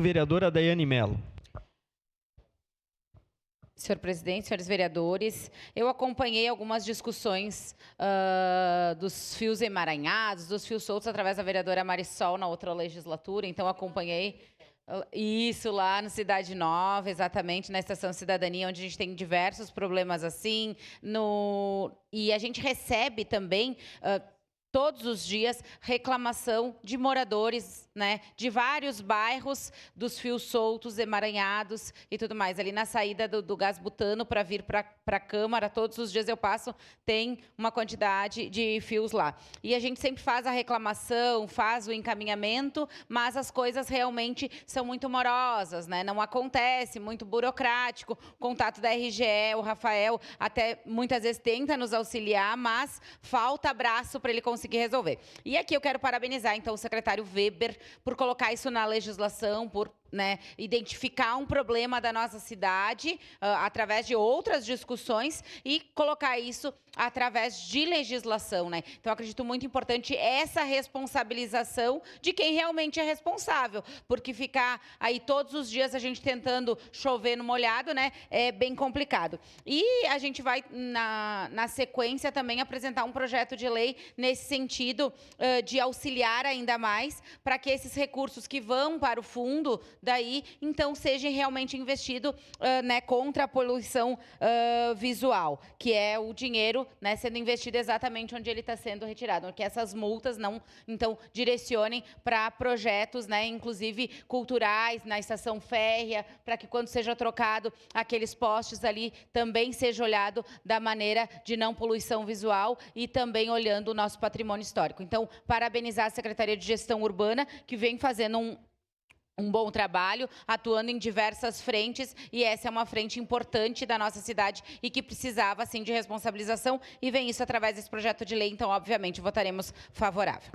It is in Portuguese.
Parlamento, vereadora Daiane Mello. Senhor presidente, senhores vereadores, eu acompanhei algumas discussões dos fios emaranhados, dos fios soltos através da vereadora Marisol na outra legislatura, então acompanhei isso lá no Cidade Nova, exatamente, na Estação Cidadania, onde a gente tem diversos problemas assim, e a gente recebe também todos os dias reclamação de moradores, né, de vários bairros, dos fios soltos, emaranhados e tudo mais. Ali na saída do gás butano para vir para a Câmara, todos os dias eu passo, tem uma quantidade de fios lá. E a gente sempre faz a reclamação, faz o encaminhamento, mas as coisas realmente são muito morosas, né? Não acontece, muito burocrático. O contato da RGE, o Rafael até muitas vezes tenta nos auxiliar, mas falta abraço para ele conseguir resolver. E aqui eu quero parabenizar, então, o secretário Weber por colocar isso na legislação, por identificar um problema da nossa cidade através de outras discussões e colocar isso através de legislação, né? Então, acredito muito importante essa responsabilização de quem realmente é responsável, porque ficar aí todos os dias a gente tentando chover no molhado, né, é bem complicado. E a gente vai, na sequência, também apresentar um projeto de lei nesse sentido de auxiliar ainda mais para que esses recursos que vão para o fundo daí, então, seja realmente investido contra a poluição visual, que é o dinheiro sendo investido exatamente onde ele está sendo retirado, que essas multas não, então, direcionem para projetos, inclusive culturais, na estação férrea, para que quando seja trocado aqueles postes ali, também seja olhado da maneira de não poluição visual e também olhando o nosso patrimônio histórico. Então, parabenizar a Secretaria de Gestão Urbana, que vem fazendo um bom trabalho, atuando em diversas frentes, e essa é uma frente importante da nossa cidade e que precisava, sim, de responsabilização, e vem isso através desse projeto de lei, então, obviamente, votaremos favorável.